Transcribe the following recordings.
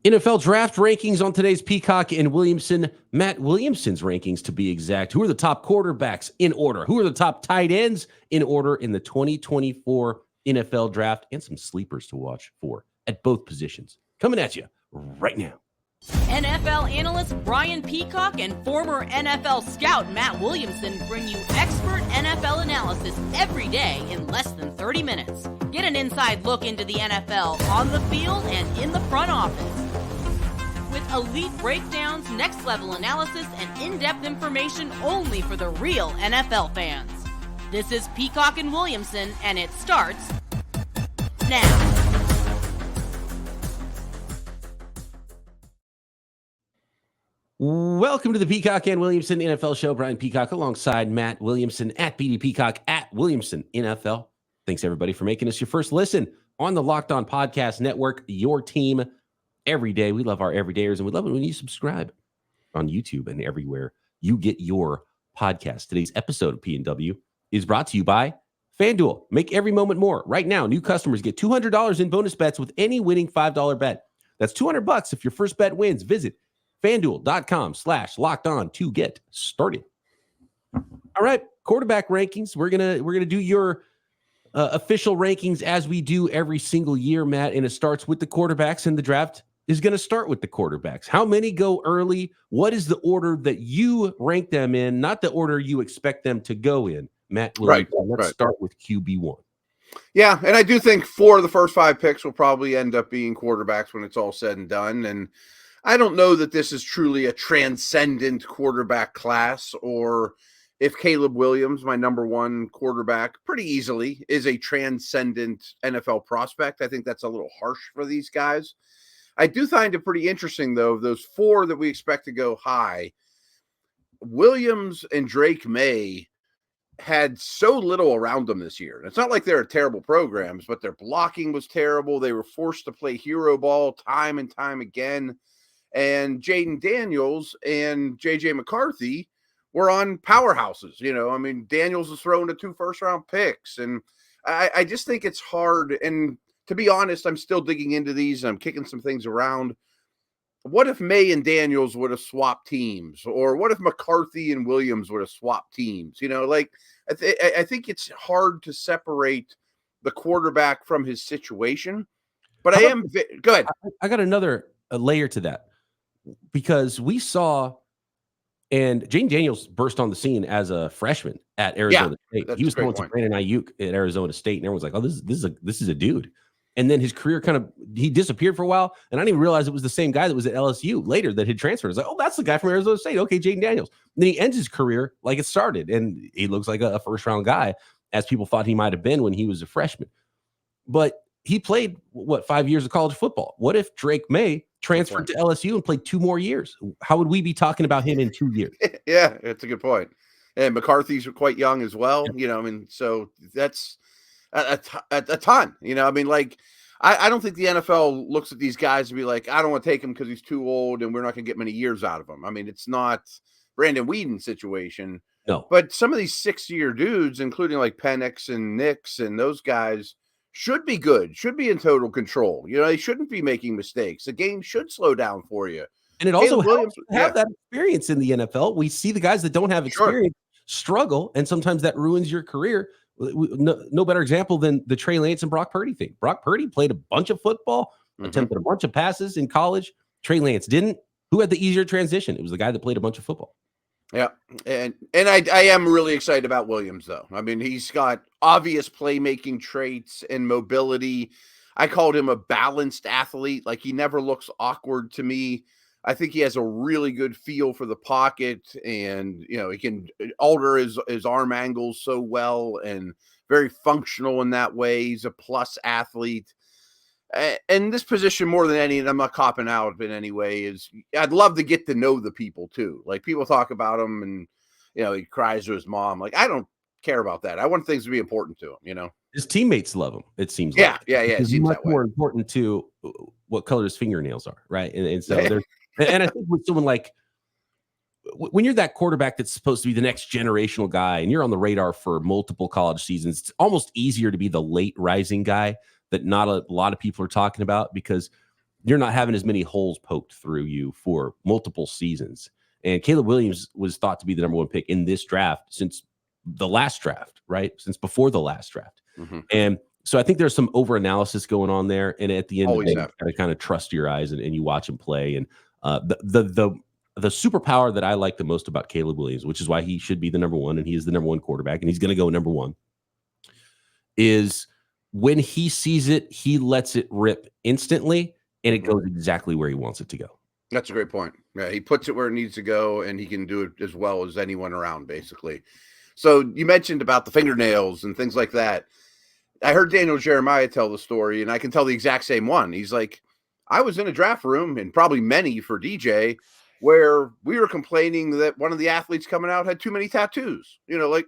NFL draft rankings on today's Peacock and Williamson. Matt Williamson's rankings, to be exact. Who are the top quarterbacks in order? Who are the top tight ends in order in the 2024 NFL draft? And some sleepers to watch for at both positions. Coming at you right now. NFL analyst Brian Peacock and former NFL scout Matt Williamson bring you expert NFL analysis every day in less than 30 minutes. Get an inside look into the NFL on the field and in the front office. With elite breakdowns, next-level analysis, and in-depth information only for the real NFL fans. This is Peacock and Williamson, and it starts now. Welcome to the Peacock and Williamson NFL Show. Brian Peacock alongside Matt Williamson at BD Peacock at Williamson NFL. Thanks, everybody, for making us your first listen on the Locked On Podcast Network, your team every day. We love our everydayers, and we love it when you subscribe on YouTube and everywhere you get your podcast. Today's episode of P&W is brought to you by FanDuel. Make every moment more. Right now, new customers get $200 in bonus bets with any winning $5 bet. That's $200 if your first bet wins. Visit FanDuel.com/lockedon to get started. All right, quarterback rankings. We're gonna do your official rankings as we do every single year, Matt. And it starts with the quarterbacks, and the draft is going to start with the quarterbacks. How many go early? What is the order that you rank them in? Not the order you expect them to go in, Matt. Let's start with QB1. Yeah, and I do think 4 of the first 5 picks will probably end up being quarterbacks when it's all said and done. And I don't know that this is truly a transcendent quarterback class, or if Caleb Williams, my number 1 quarterback, pretty easily is a transcendent NFL prospect. I think that's a little harsh for these guys. I do find it pretty interesting, though, those 4 that we expect to go high, Williams and Drake Maye had so little around them this year. And it's not like they're terrible programs, but their blocking was terrible. They were forced to play hero ball time and time again. And Jayden Daniels and JJ McCarthy were on powerhouses. You know, I mean, Daniels was thrown to 2 first-round picks. And I just think it's hard. And to be honest, I'm still digging into these. And I'm kicking some things around. What if Maye and Daniels would have swapped teams? Or what if McCarthy and Williams would have swapped teams? You know, like, I think it's hard to separate the quarterback from his situation. But go ahead. I got another layer to that. Because we saw, and Jayden Daniels burst on the scene as a freshman at Arizona State. He was going to Brandon Ayuk at Arizona State, and everyone's like, "Oh, this is a dude." And then his career he disappeared for a while, and I didn't even realize it was the same guy that was at LSU later that had transferred. I was like, "Oh, that's the guy from Arizona State." Okay, Jayden Daniels. And then he ends his career like it started, and he looks like a first round guy, as people thought he might have been when he was a freshman. But he played 5 years of college football. What if Drake Maye transferred to LSU and played 2 more years? How would we be talking about him in 2 years? Yeah, that's a good point. And McCarthy's quite young as well. Yeah. You know, I mean, so that's a ton. You know, I mean, like, I don't think the NFL looks at these guys and be like, I don't want to take him because he's too old and we're not going to get many years out of him. I mean, it's not Brandon Weeden's situation. No. But some of these 6-year dudes, including like Penix and Nix and those guys, should be good, should be in total control. You know, they shouldn't be making mistakes. The game should slow down for you. And it also helps to have that experience in the NFL. We see the guys that don't have experience struggle, and sometimes that ruins your career. No better example than the Trey Lance and Brock Purdy thing. Brock Purdy played a bunch of football, attempted a bunch of passes in college. Trey Lance didn't. Who had the easier transition? It was the guy that played a bunch of football. Yeah, and I am really excited about Williams, though. I mean, he's got obvious playmaking traits and mobility. I called him a balanced athlete. Like, he never looks awkward to me. I think he has a really good feel for the pocket, and, you know, he can alter his arm angles so well and very functional in that way. He's a plus athlete. And this position, more than any, and I'm not copping out in any way, is I'd love to get to know the people too. Like, people talk about him and, you know, he cries to his mom. Like, I don't care about that. I want things to be important to him, you know? His teammates love him, it seems like. Yeah. It seems much more important to what color his fingernails are, right? And so there's, and I think with someone like, when you're that quarterback that's supposed to be the next generational guy and you're on the radar for multiple college seasons, it's almost easier to be the late rising guy that not a lot of people are talking about, because you're not having as many holes poked through you for multiple seasons. And Caleb Williams was thought to be the number one pick in this draft since the last draft, right? Since before the last draft. And so I think there's some over-analysis going on there. And at the end of the day, you got to kind of trust your eyes and you watch him play. And the superpower that I like the most about Caleb Williams, which is why he should be the number one, and he is the number one quarterback, and he's going to go number one, is when he sees it, he lets it rip instantly, and it goes exactly where he wants it to go. That's a great point. Yeah, he puts it where it needs to go, and he can do it as well as anyone around, basically. So you mentioned about the fingernails and things like that. I heard Daniel Jeremiah tell the story, and I can tell the exact same one. He's like, I was in a draft room, and probably many for DJ, where we were complaining that one of the athletes coming out had too many tattoos. You know, like,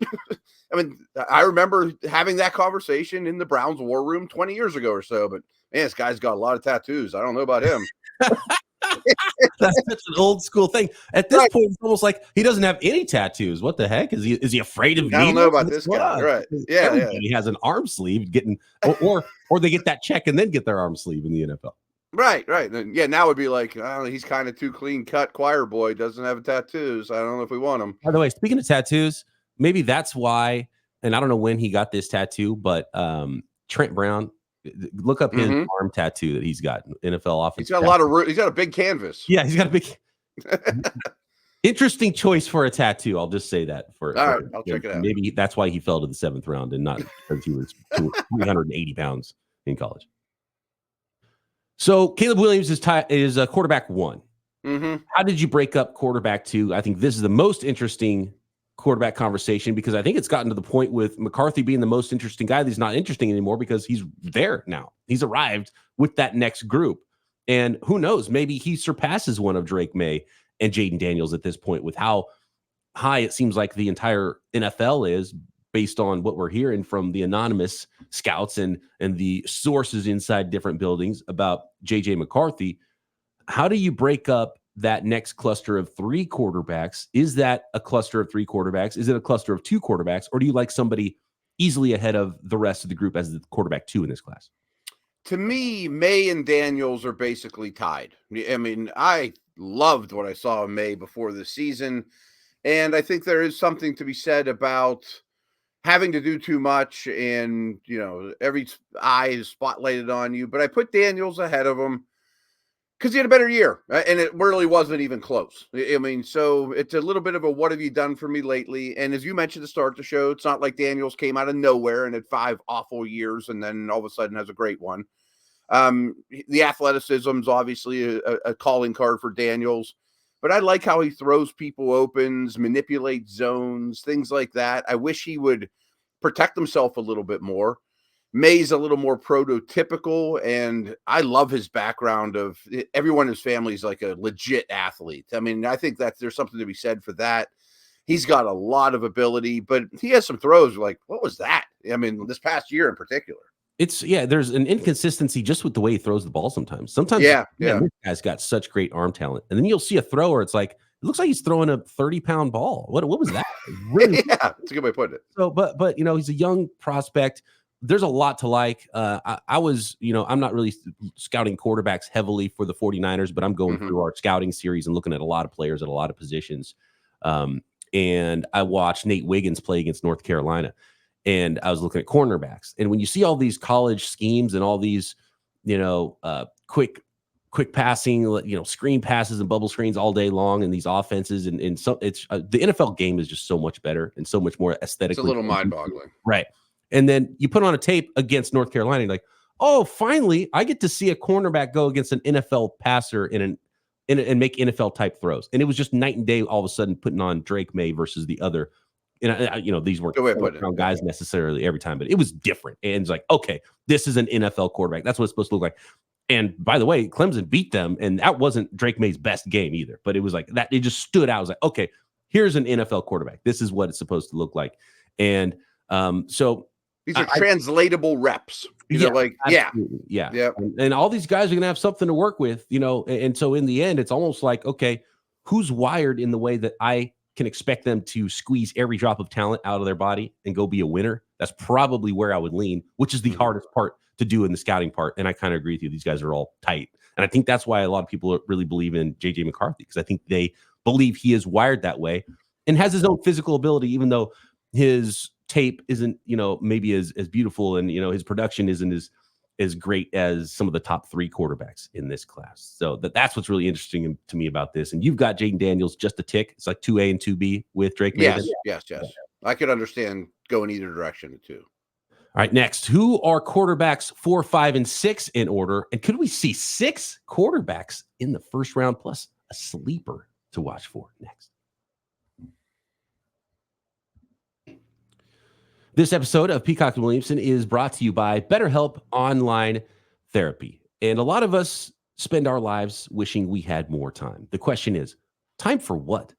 I mean, I remember having that conversation in the Browns war room 20 years ago or so, but man, this guy's got a lot of tattoos. I don't know about him. That's such an old school thing. At this point, it's almost like he doesn't have any tattoos. What the heck? Is he afraid of I don't know about this guy. Right. Yeah. He has an arm sleeve getting or they get that check and then get their arm sleeve in the NFL. Right. And yeah, now it'd be like, I don't know, he's kind of too clean cut choir boy, doesn't have tattoos. I don't know if we want him. By the way, speaking of tattoos, maybe that's why, and I don't know when he got this tattoo, but Trent Brown, look up his arm tattoo that he's got. NFL offense. He's got a lot of. He's got a big canvas. Yeah, he's got a big. Interesting choice for a tattoo. I'll just say that. All right, I'll check it out. Maybe that's why he fell to the 7th round and not because he was 380 pounds in college. So Caleb Williams is a quarterback 1. How did you break up quarterback 2? I think this is the most interesting quarterback conversation because I think it's gotten to the point with McCarthy being the most interesting guy that he's not interesting anymore because he's there now. He's arrived with that next group. And who knows, maybe he surpasses one of Drake Maye and Jayden Daniels at this point with how high it seems like the entire NFL is based on what we're hearing from the anonymous scouts and the sources inside different buildings about JJ McCarthy. How do you break up that next cluster of 3 quarterbacks? Is that a cluster of 3 quarterbacks? Is it a cluster of 2 quarterbacks? Or do you like somebody easily ahead of the rest of the group as the quarterback 2 in this class? To me, Maye and Daniels are basically tied. I mean, I loved what I saw of Maye before the season. And I think there is something to be said about having to do too much and, you know, every eye is spotlighted on you. But I put Daniels ahead of him because he had a better year, and it really wasn't even close. I mean, so it's a little bit of a what have you done for me lately? And as you mentioned to start the show, it's not like Daniels came out of nowhere and had 5 awful years and then all of a sudden has a great one. The athleticism is obviously a calling card for Daniels, but I like how he throws people opens, manipulates zones, things like that. I wish he would protect himself a little bit more. Maye's a little more prototypical, and I love his background of everyone in his family is like a legit athlete. I mean, I think that there's something to be said for that. He's got a lot of ability, but he has some throws like, what was that? I mean, this past year in particular. There's an inconsistency just with the way he throws the ball sometimes. This guy's got such great arm talent. And then you'll see a thrower, it's like, it looks like he's throwing a 30-pound ball. What was that? Really? Yeah, that's a good way of putting it. So, but you know, he's a young prospect. There's a lot to like. I was, you know, I'm not really scouting quarterbacks heavily for the 49ers, but I'm going through our scouting series and looking at a lot of players at a lot of positions. And I watched Nate Wiggins play against North Carolina, and I was looking at cornerbacks. And when you see all these college schemes and all these, you know, quick passing, you know, screen passes and bubble screens all day long, and these offenses, and so it's the NFL game is just so much better and so much more aesthetically. It's a little mind-boggling, right? And then you put on a tape against North Carolina, and you're like, oh, finally, I get to see a cornerback go against an NFL passer and make NFL type throws. And it was just night and day all of a sudden putting on Drake Maye versus the other. And you know, these weren't guys necessarily every time, but it was different. And it's like, okay, this is an NFL quarterback. That's what it's supposed to look like. And by the way, Clemson beat them, and that wasn't Drake Maye's best game either. But it was like that. It just stood out. I was like, okay, here's an NFL quarterback. This is what it's supposed to look like. And so these are translatable reps. You know, like, yeah. And all these guys are going to have something to work with, you know. And so in the end, it's almost like, okay, who's wired in the way that I can expect them to squeeze every drop of talent out of their body and go be a winner? That's probably where I would lean, which is the hardest part to do in the scouting part. And I kind of agree with you. These guys are all tight. And I think that's why a lot of people really believe in JJ McCarthy, because I think they believe he is wired that way and has his own physical ability, even though his tape isn't, maybe as beautiful, and, his production isn't as great as some of the top 3 quarterbacks in this class. So that's what's really interesting to me about this. And you've got Jayden Daniels just a tick. It's like 2A and 2B with Drake Maye. Yes. I could understand going either direction too. All right, next, who are quarterbacks 4, 5, and 6 in order? And could we see 6 quarterbacks in the first round plus a sleeper to watch for next? This episode of Peacock Williamson is brought to you by BetterHelp Online Therapy. And a lot of us spend our lives wishing we had more time. The question is, time for what?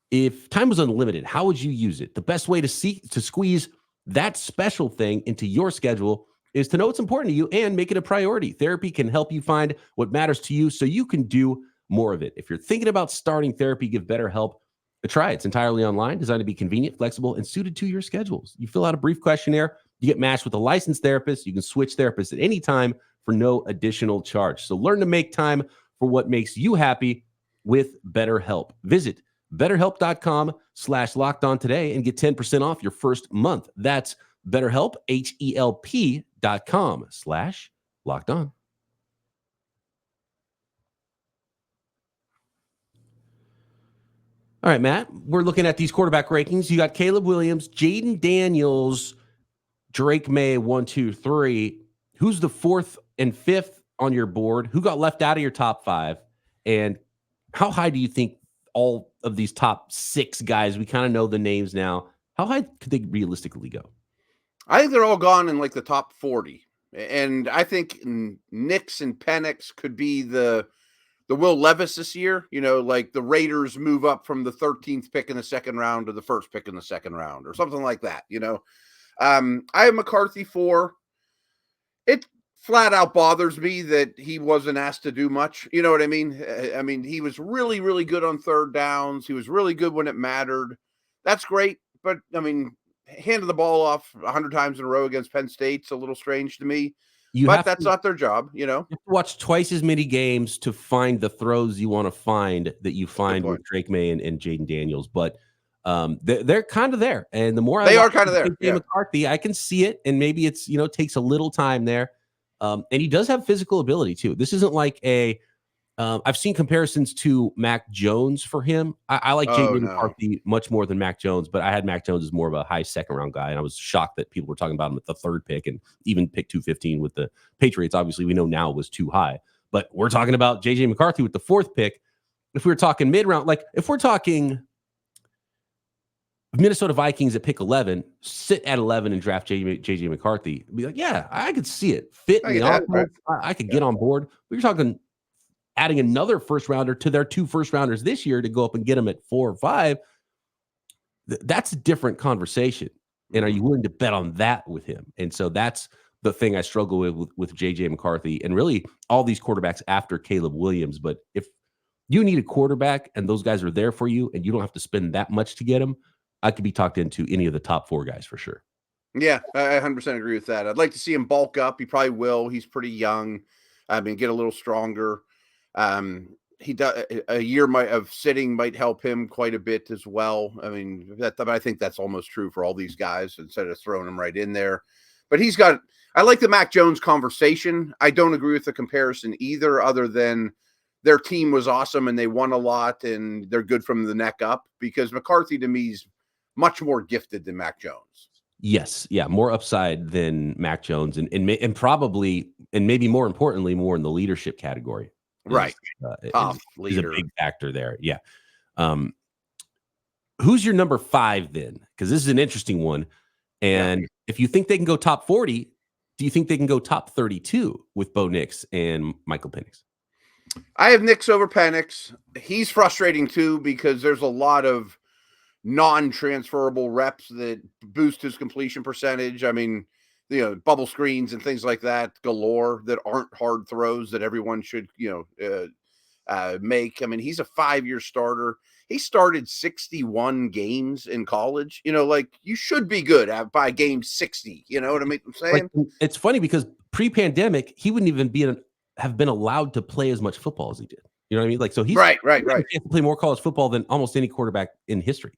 If time was unlimited, how would you use it? The best way to squeeze that special thing into your schedule is to know what's important to you and make it a priority. Therapy can help you find what matters to you so you can do more of it. If you're thinking about starting therapy, give BetterHelp a try. It's entirely online, designed to be convenient, flexible, and suited to your schedules. You fill out a brief questionnaire, you get matched with a licensed therapist. You can switch therapists at any time for no additional charge. So learn to make time for what makes you happy with BetterHelp. Visit BetterHelp.com/lockedon today and get 10% off your first month. That's BetterHelp, HELP.com/lockedon. All right, Matt, we're looking at these quarterback rankings. You got Caleb Williams, Jayden Daniels, Drake Maye, 1, 2, 3. Who's the 4th and 5th on your board? Who got left out of your top 5? And how high do you think all of these top 6 guys, we kind of know the names now, how high could they realistically go? I think they're all gone in like the top 40. And I think Nix and Penix could be the Will Levis this year. Like the Raiders move up from the 13th pick in the second round to the first pick in the second round or something like that. I have McCarthy 4. It flat out bothers me that he wasn't asked to do much. You know what I mean? I mean, he was really, really good on third downs. He was really good when it mattered. That's great. But I mean, handing the ball off 100 times in a row against Penn State's a little strange to me. But that's not their job, You have to watch twice as many games to find the throws you want to find that you find with Drake Maye and Jayden Daniels. But they're kind of there. And the more they are kind of there. JJ McCarthy, I can see it. And maybe it's, takes a little time there. And he does have physical ability too. This isn't like I've seen comparisons to Mac Jones for him. I like JJ McCarthy much more than Mac Jones, but I had Mac Jones as more of a high second round guy. And I was shocked that people were talking about him at the 3rd pick and even pick 215 with the Patriots. Obviously, we know now was too high, but we're talking about JJ McCarthy with the 4th pick. If we were talking mid round, like if we're talking Minnesota Vikings at pick 11, sit at 11 and draft JJ McCarthy, be like, yeah, I could see it fit in the offense. I could get on board. We're talking adding another first rounder to their 2 first rounders this year to go up and get them at 4 or 5. That's a different conversation. And are you willing to bet on that with him? And so that's the thing I struggle with JJ McCarthy and really all these quarterbacks after Caleb Williams. But if you need a quarterback and those guys are there for you and you don't have to spend that much to get them, I could be talked into any of the top 4 guys for sure. Yeah, I 100% agree with that. I'd like to see him bulk up. He probably will. He's pretty young. I mean, get a little stronger. He does a year of sitting might help him quite a bit as well. I mean, I think that's almost true for all these guys instead of throwing them right in there. But I like the Mac Jones conversation. I don't agree with the comparison either, other than their team was awesome and they won a lot and they're good from the neck up, because McCarthy to me is much more gifted than Mac Jones. Yes. Yeah. More upside than Mac Jones and probably, and maybe more importantly, more in the leadership category. Right. Is a big factor there. Yeah. Who's your number 5 then? Because this is an interesting one. And if you think they can go top 40, do you think they can go top 32 with Bo Nix and Michael Penix? I have Nix over Penix. He's frustrating too, because there's a lot of non-transferable reps that boost his completion percentage. I mean, bubble screens and things like that galore that aren't hard throws that everyone should, make. I mean, he's a 5-year starter. He started 61 games in college. Like you should be good by game 60. You know what I'm saying? Like, it's funny because pre-pandemic, he wouldn't even have been allowed to play as much football as he did. You know what I mean? Like, so he's right. He play more college football than almost any quarterback in history.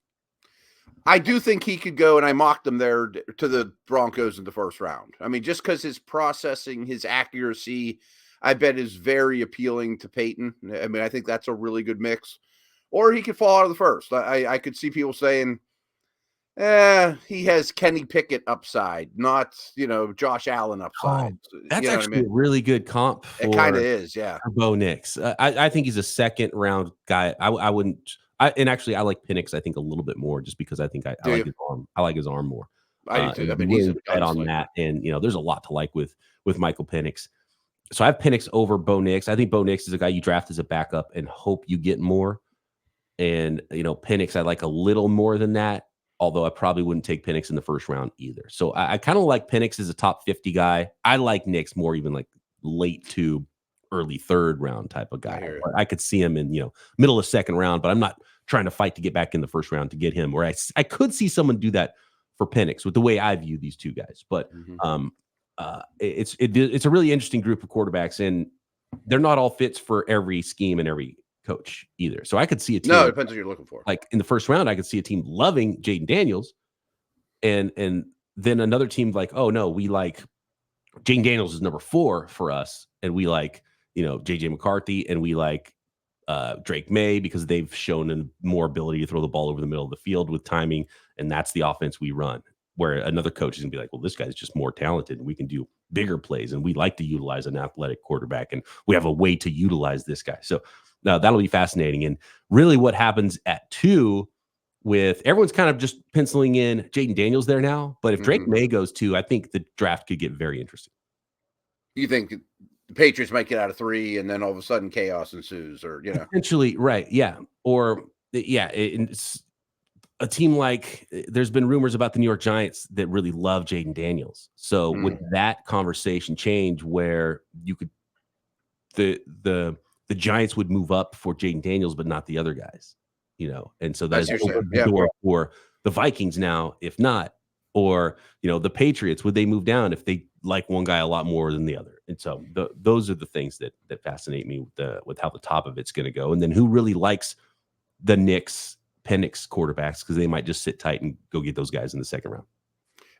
I do think he could go, and I mocked him there to the Broncos in the first round. I mean, just because his processing, his accuracy, I bet is very appealing to Peyton. I mean, I think that's a really good mix. Or he could fall out of the first. I could see people saying, he has Kenny Pickett upside, not, Josh Allen upside. That's actually a really good comp. It kind of is, yeah. Bo Nix. I think he's a second round guy. I wouldn't. And actually, I like Penix, I think, a little bit more just because I think I like his arm. I like his arm more. I do too. I mean, he's a bet on that. And, there's a lot to like with Michael Penix. So I have Penix over Bo Nix. I think Bo Nix is a guy you draft as a backup and hope you get more. And, Penix, I like a little more than that, although I probably wouldn't take Penix in the first round either. So I kind of like Penix as a top 50 guy. I like Nix more, even like late to early third round type of guy. I could see him in, middle of second round, but I'm not trying to fight to get back in the first round to get him, where I could see someone do that for Penix with the way I view these two guys. But it's a really interesting group of quarterbacks, and they're not all fits for every scheme and every coach either. So I could see a team. No, it depends what you're looking for. Like in the first round, I could see a team loving Jayden Daniels, and then another team like, oh no, we like Jayden Daniels is number 4 for us, and we like JJ McCarthy, and we like Drake Maye because they've shown more ability to throw the ball over the middle of the field with timing, and that's the offense we run. Where another coach is gonna be like, well, this guy's just more talented and we can do bigger plays, and we like to utilize an athletic quarterback, and we have a way to utilize this guy. So that'll be fascinating. And really what happens at 2 with everyone's kind of just penciling in Jayden Daniels there now, but if Drake Maye goes 2, I think the draft could get very interesting. You think the Patriots might get out of 3 and then all of a sudden chaos ensues, or potentially, right? Yeah. Or it's a team like, there's been rumors about the New York Giants that really love Jayden Daniels. So would that conversation change where you could the Giants would move up for Jayden Daniels but not the other guys, and so that's the door for the Vikings now, if not, or the Patriots, would they move down if they like one guy a lot more than the other? And so those are the things that fascinate me with how the top of it's going to go. And then who really likes the Penix quarterbacks, because they might just sit tight and go get those guys in the second round.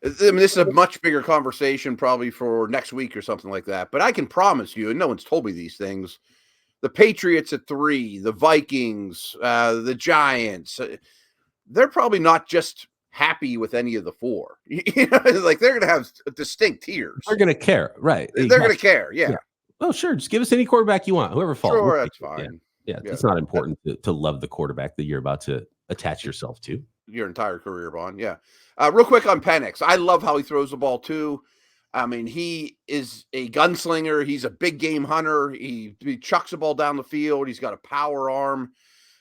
I mean, this is a much bigger conversation probably for next week or something like that. But I can promise you, and no one's told me these things, the Patriots at 3, the Vikings, the Giants, they're probably not just happy with any of the 4. Like they're going to have distinct tiers. They're going to care, right? They're going to care, yeah. Oh, sure. Just give us any quarterback you want, whoever falls. Sure, that's fine. Yeah, it's not important to love the quarterback that you're about to attach yourself to. Your entire career, Bond. Yeah. Real quick on Penix. I love how he throws the ball too. I mean, he is a gunslinger. He's a big game hunter. He chucks the ball down the field. He's got a power arm.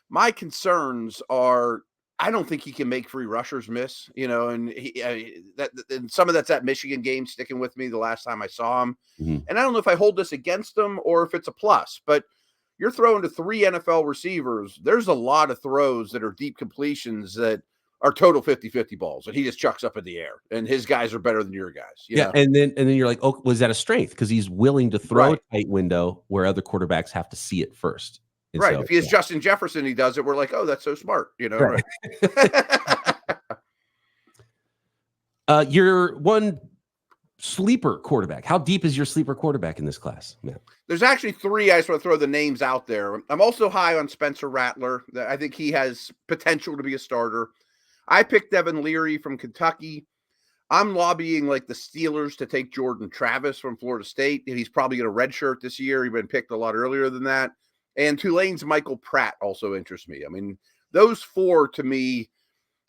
My concerns are, I don't think he can make free rushers miss, and and some of that's that Michigan game sticking with me the last time I saw him. And I don't know if I hold this against him or if it's a plus, but you're throwing to 3 NFL receivers. There's a lot of throws that are deep completions that are total 50-50 balls that he just chucks up in the air, and his guys are better than your guys. Yeah. And then you're like, oh, was that a strength? Because he's willing to throw a tight window where other quarterbacks have to see it first. And right. So, if he is Justin Jefferson, he does it. We're like, oh, that's so smart. Right. Your one sleeper quarterback. How deep is your sleeper quarterback in this class? Yeah. There's actually 3. I just want to throw the names out there. I'm also high on Spencer Rattler. I think he has potential to be a starter. I picked Devin Leary from Kentucky. I'm lobbying like the Steelers to take Jordan Travis from Florida State. He's probably going to redshirt this year. He's been picked a lot earlier than that. And Tulane's Michael Pratt also interests me. I mean, those 4 to me,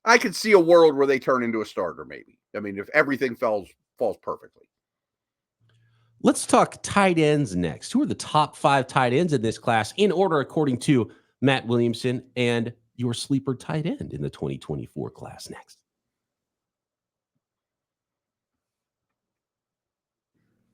I could see a world where they turn into a starter maybe. I mean, if everything falls perfectly. Let's talk tight ends next. Who are the top 5 tight ends in this class in order according to Matt Williamson, and your sleeper tight end in the 2024 class next?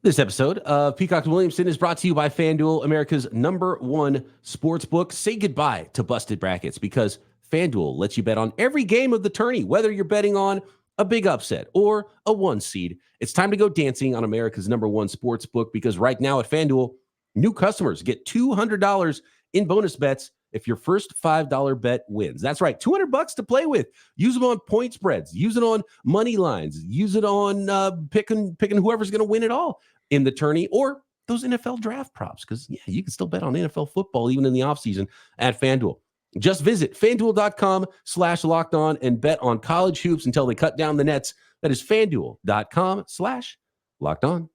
This episode of Peacock Williamson is brought to you by FanDuel, America's #1 sportsbook. Say goodbye to busted brackets because FanDuel lets you bet on every game of the tourney, whether you're betting on a big upset or a 1 seed. It's time to go dancing on America's #1 sportsbook because right now at FanDuel, new customers get $200 in bonus bets if your first $5 bet wins. That's right, $200 to play with. Use them on point spreads, use it on money lines, use it on picking whoever's going to win it all in the tourney or those NFL draft props because, yeah, you can still bet on NFL football even in the offseason at FanDuel. Just visit FanDuel.com/lockedon and bet on college hoops until they cut down the nets. That is FanDuel.com/lockedon.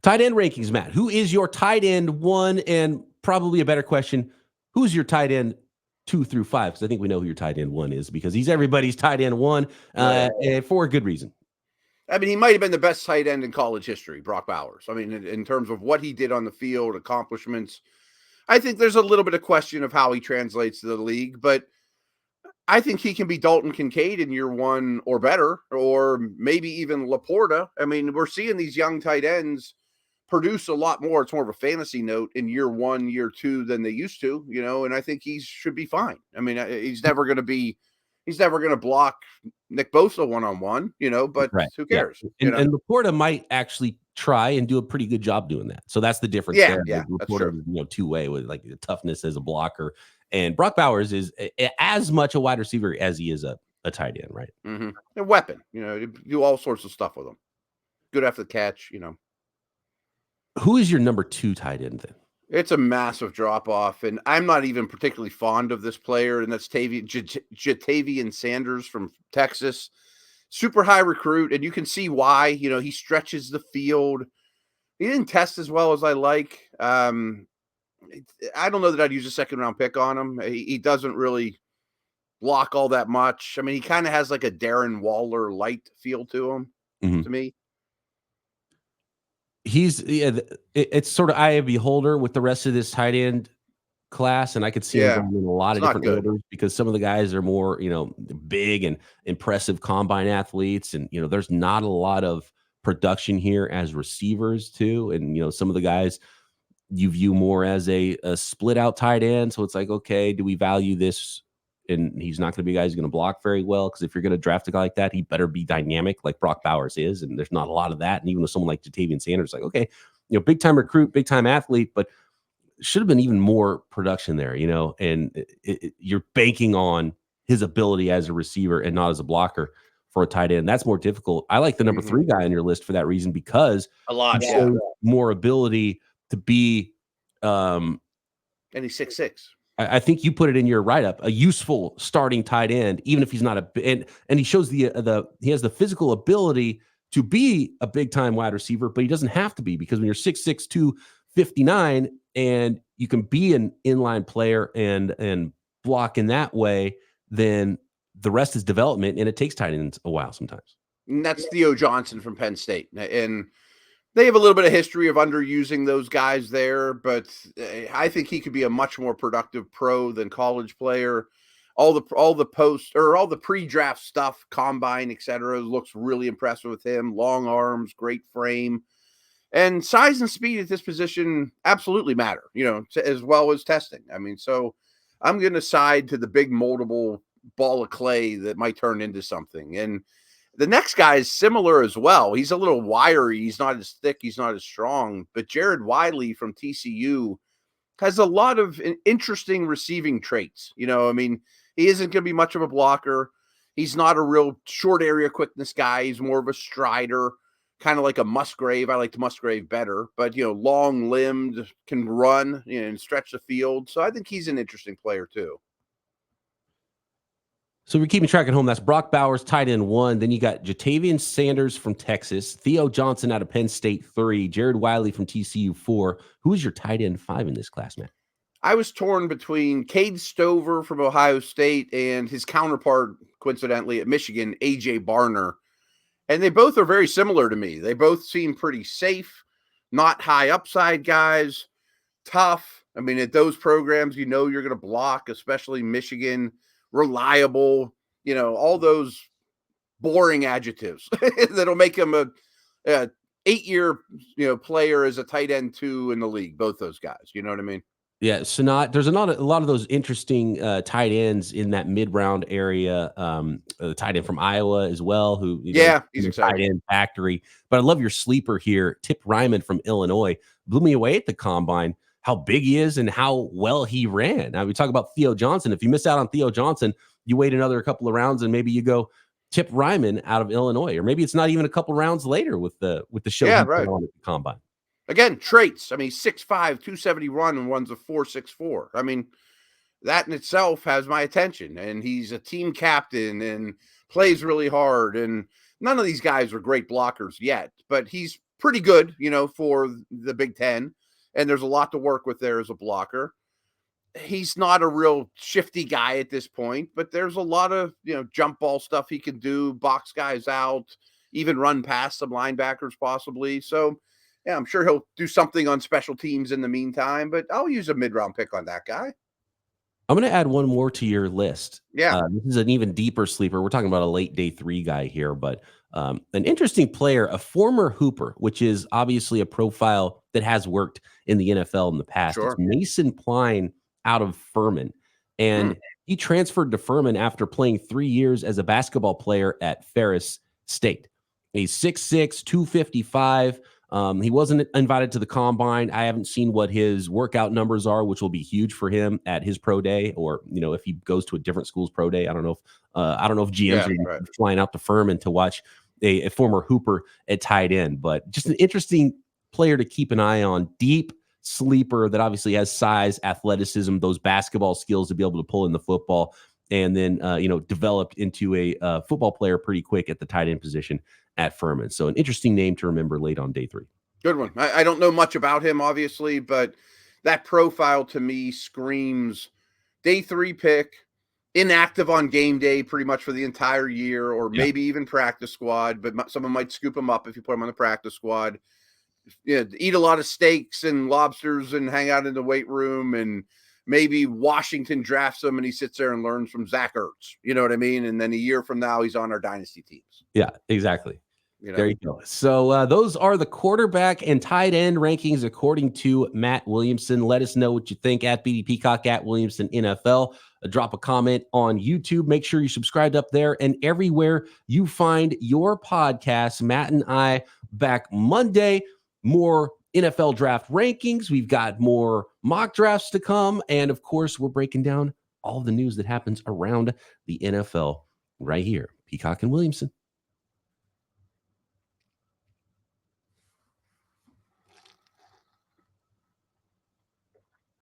Tight end rankings, Matt. Who is your tight end 1? And probably a better question, who's your tight end 2 through 5? Because I think we know who your tight end 1 is because he's everybody's tight end 1 and for a good reason. I mean, he might have been the best tight end in college history, Brock Bowers. I mean, in terms of what he did on the field, accomplishments, I think there's a little bit of question of how he translates to the league, but I think he can be Dalton Kincaid in year 1 or better, or maybe even Laporta. I mean, we're seeing these young tight ends produce a lot more. It's more of a fantasy note in year 1, year 2 than they used to, and I think he should be fine. I mean, he's never going to block Nick Bosa one-on-one, but right. Who cares? Yeah. And Laporta might actually try and do a pretty good job doing that. So that's the difference there. Yeah, Laporta is, two-way with like the toughness as a blocker. And Brock Bowers is as much a wide receiver as he is a tight end, right? Mm-hmm. A weapon, do all sorts of stuff with him. Good after the catch, Who is your number 2 tight end then? It's a massive drop-off, and I'm not even particularly fond of this player, and that's Jatavian Sanders from Texas. Super high recruit, and you can see why. He stretches the field. He didn't test as well as I like. I don't know that I'd use a second-round pick on him. He doesn't really block all that much. I mean, he kind of has like a Darren Waller light feel to him, to me. It's sort of eye of beholder with the rest of this tight end class, and I could see him going in a lot of different orders because some of the guys are more, big and impressive combine athletes, and there's not a lot of production here as receivers too, and some of the guys you view more as a split out tight end. So it's like, okay, do we value this? And he's not going to be a guy who's going to block very well because if you're going to draft a guy like that, he better be dynamic like Brock Bowers is. And there's not a lot of that. And even with someone like Jatavian Sanders, like, okay, big time recruit, big time athlete, but should have been even more production there, and you're banking on his ability as a receiver and not as a blocker for a tight end. That's more difficult. I like the number 3 guy on your list for that reason because he shows more ability to be. And he's 6'6". I think you put it in your write-up, a useful starting tight end, even if he's not and he shows he has the physical ability to be a big-time wide receiver, but he doesn't have to be because when you're 6'6", 259, and you can be an inline player and block in that way, then the rest is development, and it takes tight ends a while sometimes. And that's Theo Johnson from Penn State, and they have a little bit of history of underusing those guys there, but I think he could be a much more productive pro than college player. All the pre-draft stuff, combine, etc., looks really impressive with him. Long arms, great frame, and size and speed at this position absolutely matter. As well as testing. I mean, so I'm going to side to the big moldable ball of clay that might turn into something. And the next guy is similar as well. He's a little wiry. He's not as thick. He's not as strong. But Jared Wiley from TCU has a lot of interesting receiving traits. He isn't going to be much of a blocker. He's not a real short area quickness guy. He's more of a strider, kind of like a Musgrave. I liked Musgrave better. But, long-limbed, can run and stretch the field. So I think he's an interesting player too. So we're keeping track at home. That's Brock Bowers, tight end 1. Then you got Jatavian Sanders from Texas, Theo Johnson out of Penn State 3, Jared Wiley from TCU 4. Who is your tight end 5 in this class, man? I was torn between Cade Stover from Ohio State and his counterpart, coincidentally, at Michigan, A.J. Barner. And they both are very similar to me. They both seem pretty safe, not high upside guys, tough. I mean, at those programs, you're going to block, especially Michigan. Reliable, all those boring adjectives that'll make him a 8-year player as a tight end 2 in the league. Both those guys, you know what I mean? Yeah, so there's a lot of those interesting tight ends in that mid-round area. The tight end from Iowa as well, who he's exciting. Tight end factory. But I love your sleeper here, Tip Ryman from Illinois. Blew me away at the combine, how big he is and how well he ran. Now we talk about Theo Johnson. If you miss out on Theo Johnson, you wait another couple of rounds and maybe you go Tip Ryman out of Illinois, or maybe it's not even a couple rounds later with the show he put on at the combine. Again, traits. I mean, 6'5", 270 run and runs a 4.64. I mean, that in itself has my attention. And he's a team captain and plays really hard. And none of these guys are great blockers yet, but he's pretty good, for the Big Ten. And there's a lot to work with there as a blocker. He's not a real shifty guy at this point, but there's a lot of, jump ball stuff he can do, box guys out, even run past some linebackers possibly. So, yeah, I'm sure he'll do something on special teams in the meantime, but I'll use a mid-round pick on that guy. I'm going to add one more to your list. Yeah. This is an even deeper sleeper. We're talking about a late day 3 guy here, but an interesting player, a former Hooper, which is obviously a profile that has worked in the NFL in the past. Sure. It's Mason Pline out of Furman. And he transferred to Furman after playing 3 years as a basketball player at Ferris State. He's 6'6", 255. He wasn't invited to the combine. I haven't seen what his workout numbers are, which will be huge for him at his pro day, or if he goes to a different school's pro day. I don't know if GMs are flying out to Furman to watch a former Hooper at tight end, but just an interesting player to keep an eye on. Deep sleeper that obviously has size, athleticism, those basketball skills to be able to pull in the football, and then developed into a football player pretty quick at the tight end position at Furman. So an interesting name to remember late on day 3. Good one. I don't know much about him, obviously, but that profile to me screams day 3 pick, inactive on game day pretty much for the entire year, or maybe even practice squad, but someone might scoop him up if you put him on the practice squad. Eat a lot of steaks and lobsters and hang out in the weight room, and maybe Washington drafts him and he sits there and learns from Zach Ertz. You know what I mean? And then a year from now, he's on our dynasty teams. Yeah, exactly. There you go. So those are the quarterback and tight end rankings according to Matt Williamson. Let us know what you think at BD Peacock, at Williamson NFL. Drop a comment on YouTube. Make sure you subscribe up there and everywhere you find your podcast. Matt and I back Monday. More NFL draft rankings. We've got more mock drafts to come. And of course, we're breaking down all the news that happens around the NFL right here. Peacock and Williamson.